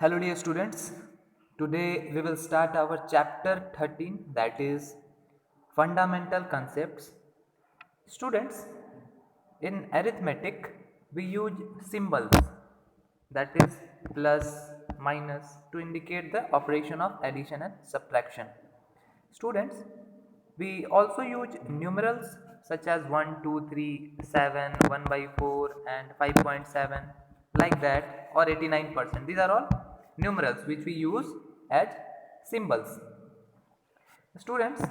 Hello dear students, today we will start our chapter 13, that is Fundamental Concepts. Students, in arithmetic we use symbols, that is plus, minus, to indicate the operation of addition and subtraction. Students, we also use numerals such as 1, 2, 3, 7, 1 by 4 and 5.7, like that, or 89%. These are all numerals which we use as symbols. Students,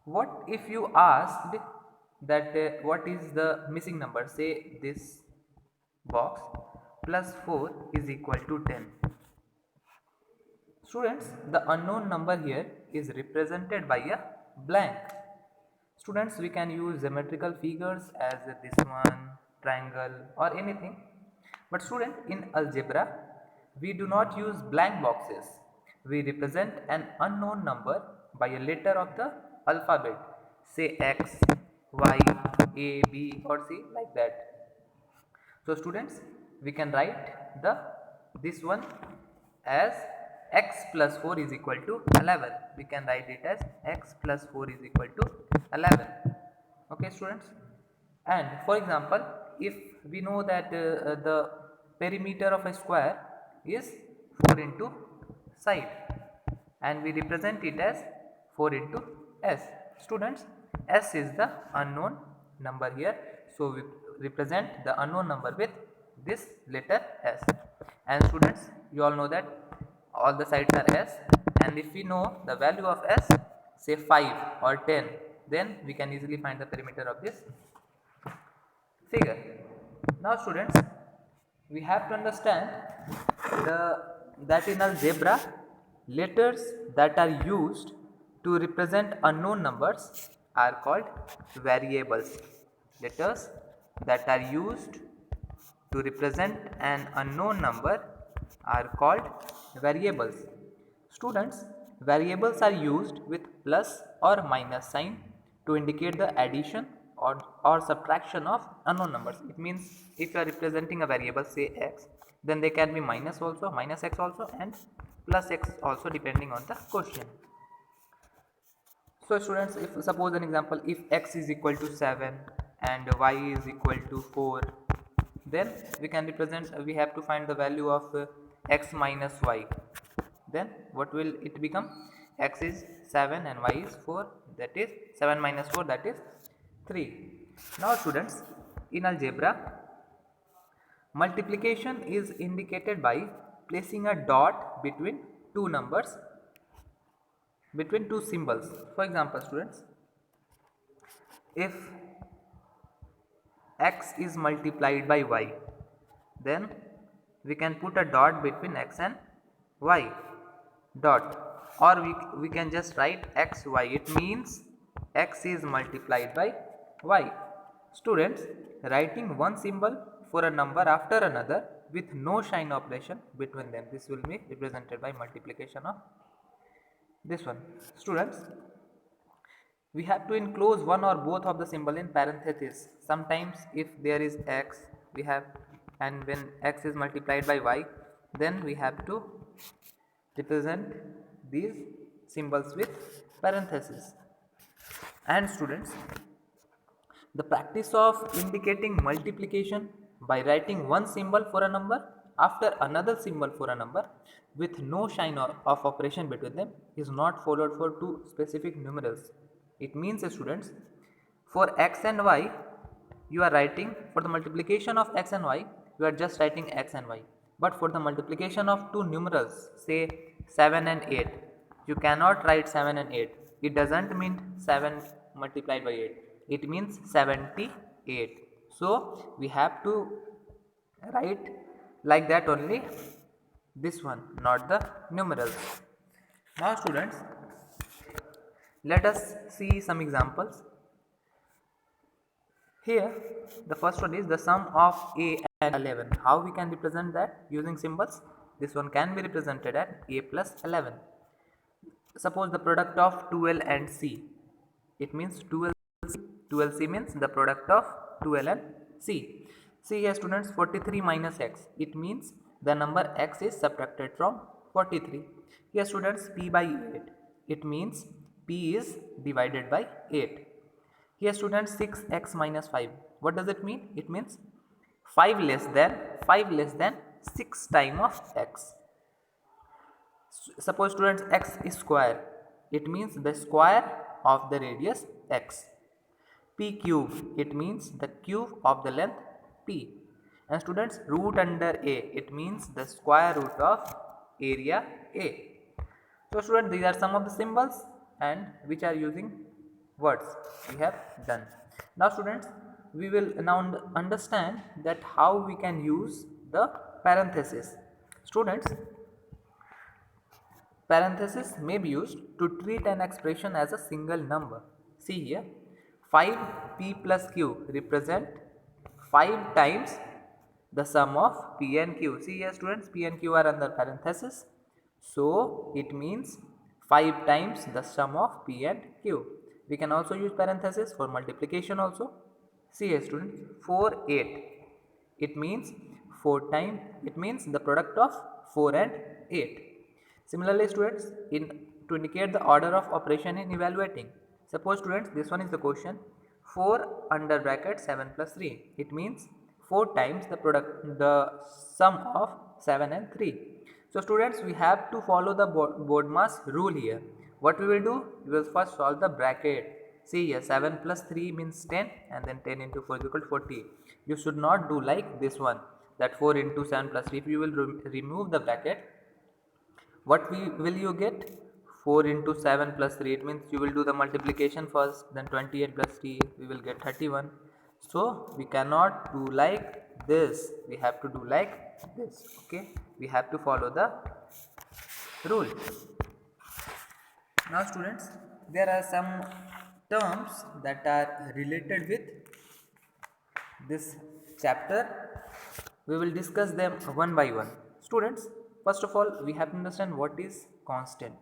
what if you asked that what is the missing number? Say this box plus 4 is equal to 10. Students, the unknown number here is represented by a blank. Students, we can use geometrical figures as this one, triangle or anything. But student, in algebra, we do not use blank boxes. We represent an unknown number by a letter of the alphabet. Say X, Y, A, B or C, like that. So students, we can write this one as x plus 4 is equal to 11. We can write it as x plus 4 is equal to 11. Okay students, and for example, if we know that the perimeter of a square is 4 into side, and we represent it as 4 into s. Students, s is the unknown number here, so we represent the unknown number with this letter s. And students, you all know that all the sides are s, and if we know the value of s, say 5 or 10, then we can easily find the perimeter of this figure. Now students, we have to understand that in algebra, letters that are used to represent unknown numbers are called variables. Letters that are used to represent an unknown number are called variables. Students, variables are used with plus or minus sign to indicate the addition or subtraction of unknown numbers. It means if you are representing a variable, say x, then they can be minus also, minus x also, and plus x also, depending on the question. So students, if suppose an example, if x is equal to 7 and y is equal to 4, then we can represent, we have to find the value of x minus y. Then what will it become? X is 7 and y is 4, that is 7 minus 4, that is 3. Now students, in algebra, multiplication is indicated by placing a dot between two numbers, between two symbols. For example students, if x is multiplied by y, then we can put a dot between x and y dot, or we can just write x y. It means x is multiplied by y. Students, writing one symbol for a number after another with no sign operation between them, this will be represented by multiplication of this one. Students, we have to enclose one or both of the symbol in parenthesis. Sometimes if there is x, we have, and when x is multiplied by y, then we have to represent these symbols with parenthesis. And students, the practice of indicating multiplication by writing one symbol for a number after another symbol for a number with no sign of operation between them is not followed for two specific numerals. It means, students, for x and y, you are writing, for the multiplication of x and y, you are just writing x and y. But for the multiplication of two numerals, say 7 and 8, you cannot write 7 and 8. It doesn't mean 7 multiplied by 8. It means 78. So we have to write like that only, this one, not the numerals. Now students, let us see some examples. Here the first one is the sum of a and 11. How we can represent that using symbols? This one can be represented as a plus 11. Suppose the product of 2l and c, it means 2lc means the product of 2l and c. See here students, 43 minus x, it means the number x is subtracted from 43. Here students, p by 8, it means p is divided by 8. Here students, 6x minus 5, what does it mean? It means 5 less than 6 time of x. Suppose students, x is square, it means the square of the radius x. P cube, it means the cube of the length p. And students, root under a, it means the square root of area a. So students, these are some of the symbols and which are using words we have done. Now students, we will now understand that how we can use the parenthesis. Students, parenthesis may be used to treat an expression as a single number. See here, 5p plus q represent 5 times the sum of p and q. See here students, p and q are under parenthesis. So it means 5 times the sum of p and q. We can also use parenthesis for multiplication also. See here students, 4, 8. It means 4 times, it means the product of 4 and 8. Similarly students, to indicate the order of operation in evaluating. Suppose students, this one is the question, 4 under bracket 7 plus 3. It means 4 times the sum of 7 and 3. So students, we have to follow the BODMAS rule here. What we will do? We will first solve the bracket. See here, 7 plus 3 means 10 and then 10 into 4 is equal to 40. You should not do like this one, that 4 into 7 plus 3. If you will remove the bracket, what will you get? 4 into 7 plus 3, it means you will do the multiplication first, then 28 plus 3, we will get 31. So we cannot do like this, we have to do like this. Okay, we have to follow the rule. Now students, there are some terms that are related with this chapter. We will discuss them one by one. Students, first of all, we have to understand what is constant.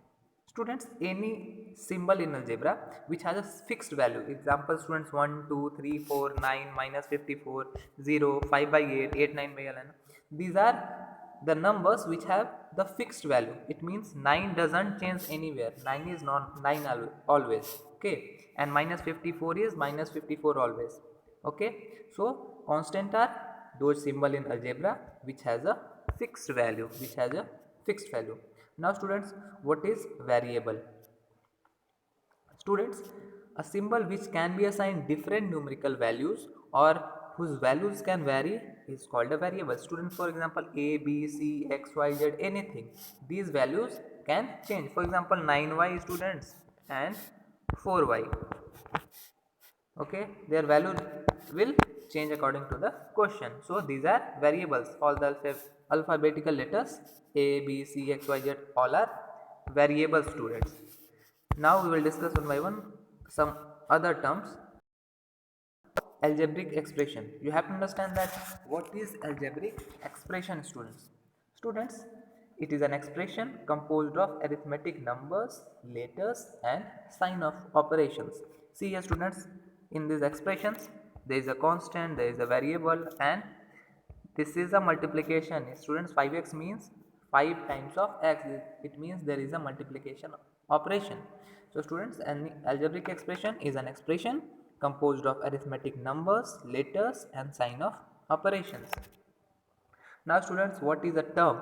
Students, any symbol in algebra which has a fixed value, example students, 1, 2, 3, 4, 9, minus 54, 0, 5 by 8, 8, 9 by 11. These are the numbers which have the fixed value. It means 9 doesn't change anywhere. 9 is not 9 always. Okay, and minus 54 is minus 54 always. Okay, so constant are those symbol in algebra which has a fixed value, Now students, what is variable? Students, a symbol which can be assigned different numerical values or whose values can vary is called a variable. Students, for example, a, b, c, x, y, z, anything, these values can change. For example, 9y students and 4y. Okay, their value will change according to the question. So these are variables. All the alphabetical letters a, b, c, x, y, z, all are variable students. Now we will discuss one by one some other terms. Algebraic expression. You have to understand that what is algebraic expression, students. Students, it is an expression composed of arithmetic numbers, letters and sign of operations. See here students, in these expressions there is a constant, there is a variable and this is a multiplication. Students, 5x means 5 times of x. It means there is a multiplication operation. So students, an algebraic expression is an expression composed of arithmetic numbers, letters and sign of operations. Now students, what is a term?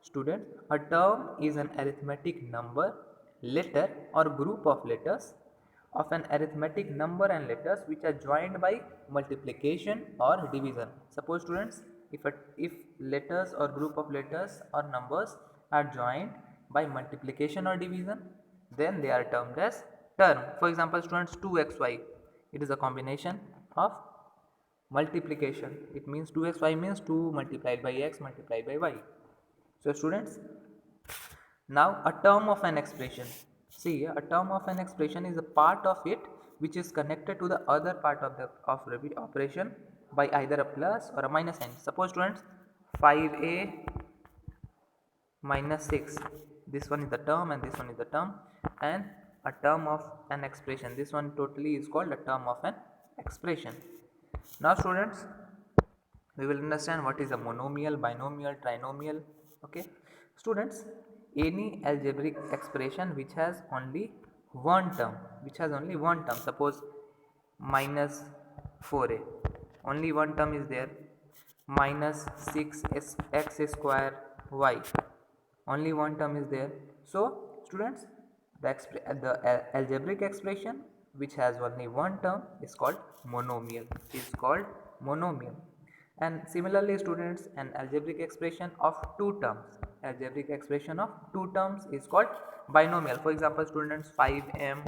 Students, a term is an arithmetic number, letter or group of letters of an arithmetic number and letters which are joined by multiplication or division. Suppose students, if letters or group of letters or numbers are joined by multiplication or division, then they are termed as term. For example, students, 2xy, it is a combination of multiplication. It means 2xy means 2 multiplied by x multiplied by y. So students, now a term of an expression. See, a term of an expression is a part of it which is connected to the other part of the operation by either a plus or a minus sign. Suppose students, 5a minus 6, this one is the term and this one is the term, and a term of an expression, this one totally is called a term of an expression. Now students, We will understand what is a monomial, binomial, trinomial. Okay, students, any algebraic expression which has only one term, suppose minus 4a, only one term is there, minus 6x square y, only one term is there. So students, the algebraic expression which has only one term is called monomial, and similarly students, an algebraic expression of two terms is called binomial. For example students, 5m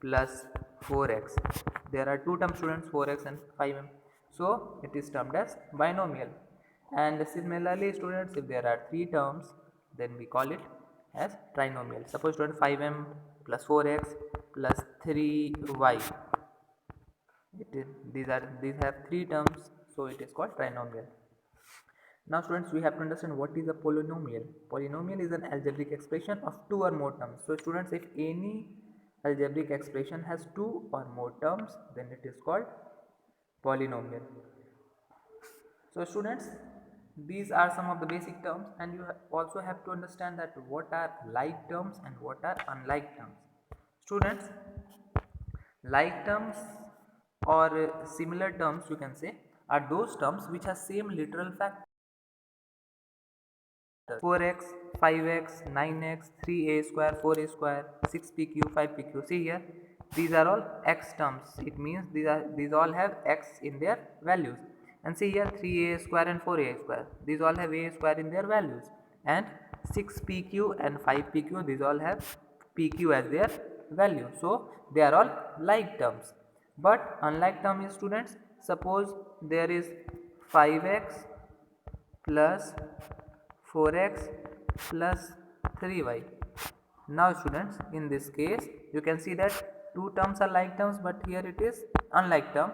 plus 4x, there are two terms students, 4x and 5m, so it is termed as binomial. And similarly students, if there are three terms, then we call it as trinomial. Suppose student, 5m plus 4x plus 3y, these have three terms, so it is called trinomial. Now students, we have to understand what is a polynomial. Polynomial is an algebraic expression of two or more terms. So students, if any algebraic expression has two or more terms, then it is called polynomial. So students, these are some of the basic terms, and you also have to understand that what are like terms and what are unlike terms. Students, like terms or similar terms, you can say, are those terms which have same literal factors. 4x, 5x, 9x, 3a square, 4a square, 6pq, 5pq. See here, these are all x terms. It means these all have x in their values. And see here, 3a square and 4a square. These all have a square in their values. And 6pq and 5pq, these all have pq as their value. So they are all like terms. But unlike term is students, suppose there is 5x plus 4x plus 3y. Now students, in this case you can see that two terms are like terms, but here it is unlike term,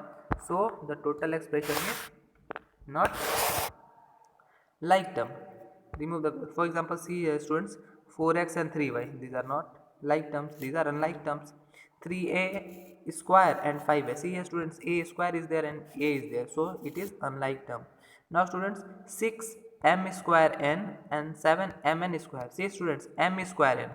so the total expression is not like term. Remove the, for example, see here students, 4x and 3y, these are not like terms, these are unlike terms. 3a square and 5a, see here students, a square is there and a is there, so it is unlike term. Now students, 6m square n and 7mn square, see students, m square n,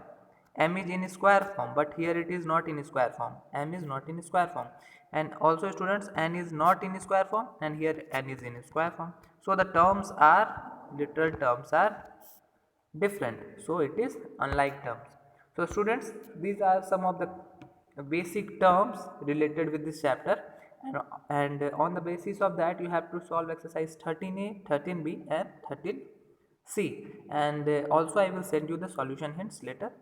m is in square form, but here it is not in square form, m is not in square form. And also students, n is not in square form, and here n is in square form. So the terms are, literal terms are different, so it is unlike terms. So students, these are some of the basic terms related with this chapter, and on the basis of that you have to solve exercise 13a, 13b and 13c, and also I will send you the solution hints later.